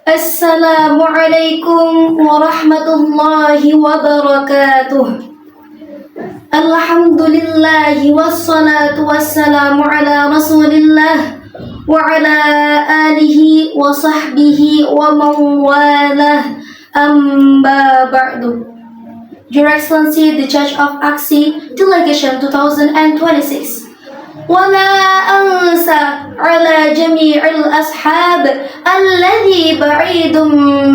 Assalamualaikum warahmatullahi wabarakatuh. Alhamdulillahi wassalatu wassalamu ala rasulillah wa ala alihi wa sahbihi wa mawalah, amma ba'du. Your Excellency, the Judge of Aksi Delegation 2026. ولا أنسى على جميع الأصحاب الذي بعيد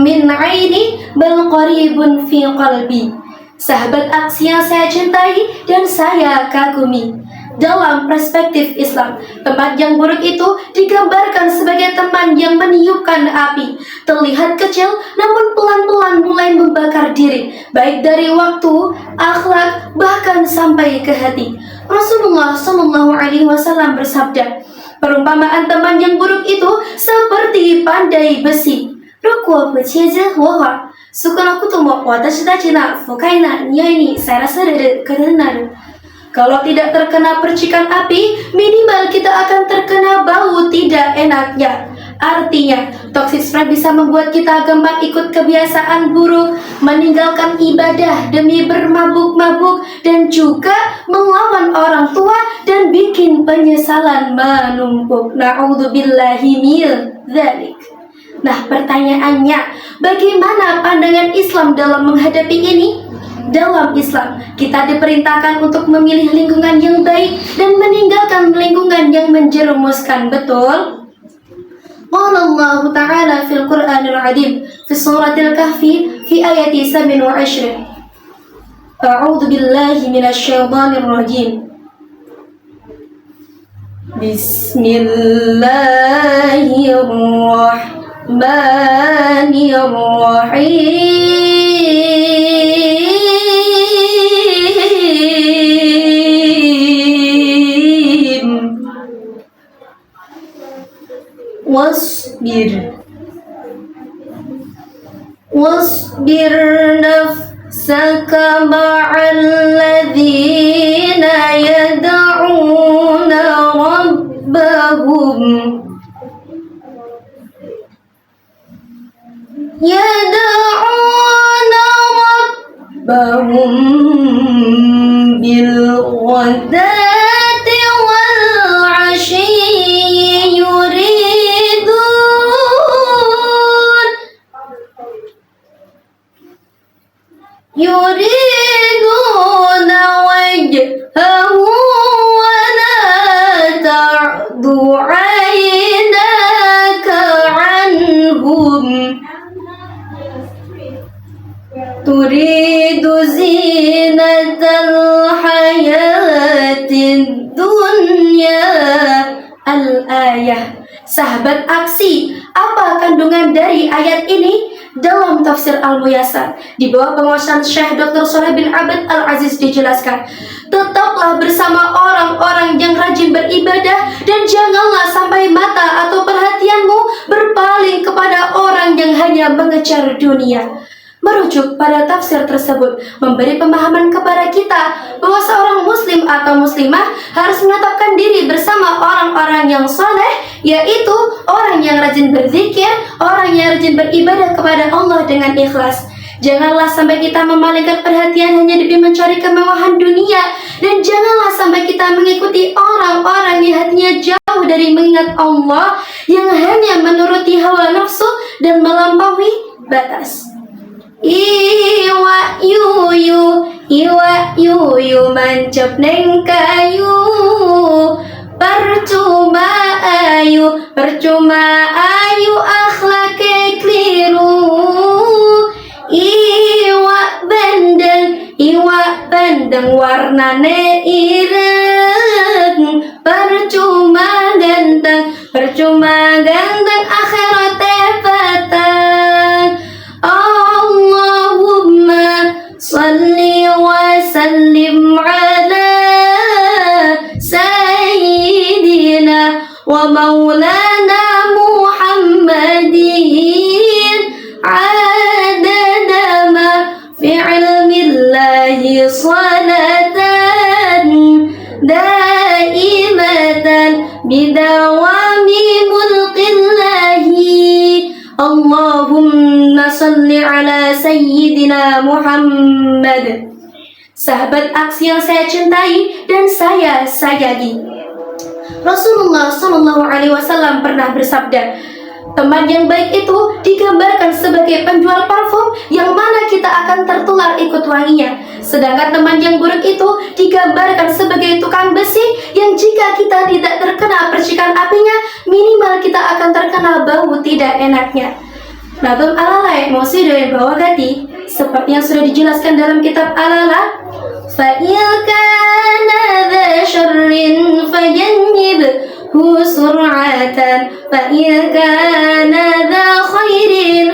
من عيني بل قريب في قلبي. Sahabat aksi yang saya cintai dan saya kagumi. Dalam perspektif Islam, tempat yang buruk itu digambarkan sebagai teman yang meniupkan api. Terlihat kecil, namun pelan-pelan mulai membakar diri, baik dari waktu, akhlak, bahkan sampai ke hati. Rasulullah SAW bersabda, perumpamaan teman yang buruk itu seperti pandai besi. Kalau tidak terkena percikan api, minimal kita akan terkena bau tidak enaknya. Artinya, toxic spread bisa membuat kita gampang ikut kebiasaan buruk, meninggalkan ibadah demi bermabuk-mabuk, dan juga melawan orang tua dan bikin penyesalan menumpuk. Na'udzubillahi min dzalik. Nah, pertanyaannya, bagaimana pandangan Islam dalam menghadapi ini? Dalam Islam, kita diperintahkan untuk memilih lingkungan yang baik dan meninggalkan lingkungan yang menjerumuskan, betul? Qala Allah Ta'ala fil Qur'anil Azim fi suratil Kahfi fi ayat 27. A'udzu billahi minasy syaithanir rajim. Bismillahirrahmanirrahim. واصبر نفسك مع الذين يدعون ربهم بالغداة والعشي يريدون وجهه ولا تعد عيناك عنهم تريد زينة الحياة الدنيا. Al-Ayah. Sahabat aksi, apa kandungan dari ayat ini? Dalam tafsir Al-Muyassar di bawah penguasaan Syekh Dr. Shaleh bin Abd Al-Aziz dijelaskan, tetaplah bersama orang-orang yang rajin beribadah dan janganlah sampai mata atau perhatianmu berpaling kepada orang yang hanya mengejar dunia. Merujuk pada tafsir tersebut memberi pemahaman kepada kita bahwa seorang muslim atau muslimah harus menetapkan diri bersama orang-orang yang saleh, yaitu orang yang rajin berzikir, orang yang rajin beribadah kepada Allah dengan ikhlas. Janganlah sampai kita memalingkan perhatian hanya demi mencari kemewahan dunia, dan janganlah sampai kita mengikuti orang-orang yang hatinya jauh dari mengingat Allah, yang hanya menuruti hawa nafsu dan melampaui batas. Iwa yuyu mancap neng kayu, percuma ayu akhlake keliru. Iwa bandeng warnane ireng, percuma ganteng akhirate patang. Allahumma salli wa sallim ala sayyidina wa maulana Muhammadin adada ma fi ilmillahi salatan Allahumma salli ala Sayyidina Muhammad. Sahabat aksi yang saya cintai dan saya sayangi, Rasulullah SAW pernah bersabda, teman yang baik itu digambarkan sebagai penjual parfum yang mana kita akan tertular ikut wanginya. Sedangkan teman yang buruk itu digambarkan sebagai tukang besi yang jika kita tidak terkena percikan apinya, minimal kita akan terkena bau tidak enaknya. Nadum Al-Alai Mausidul Bawagati, seperti yang sudah dijelaskan dalam kitab Al-Ala, فَإِنْ كَانَ ذَا شَرٍّ فَجَنِّبْهُ سُرْعَةً فَإِنْ كَانَ ذَا خَيْرٍ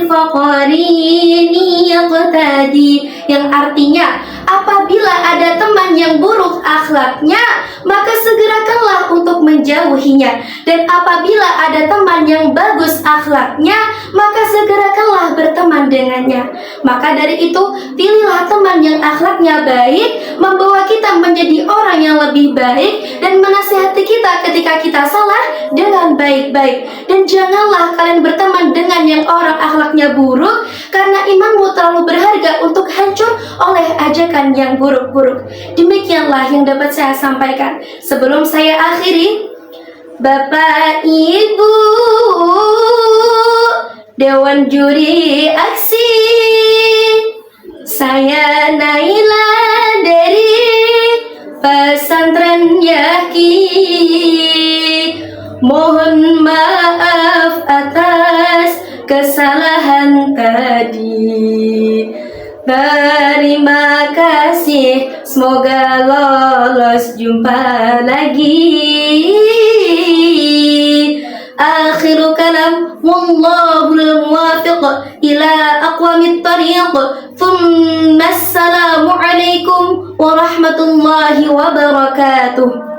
فَقَرِينِي يَقْتَدِي, yang artinya apabila ada teman yang buruk akhlaknya, maka segerakanlah untuk menjauhinya, dan apabila ada teman yang bagus akhlaknya, maka segerakanlah berteman dengannya. Maka dari itu, pilihlah teman yang akhlaknya baik, membawa kita menjadi orang yang lebih baik, dan menasihati kita ketika kita salah dengan baik-baik. Dan janganlah kalian berteman dengan yang orang akhlaknya buruk, karena imanmu terlalu berharga untuk hancur oleh ajakan yang buruk-buruk. Demikianlah yang dapat saya sampaikan. Sebelum saya akhiri, Bapak Ibu Dewan Juri Aksi, saya Naila dari Pesantren Yaki. Mohon maaf atas kesalahan tadi. Terima kasih, semoga lolos jumpa lagi. Akhiru kalam, wallahul muwafiq ila aqwamit tariq. Thumma assalamu alaikum warahmatullahi wabarakatuh.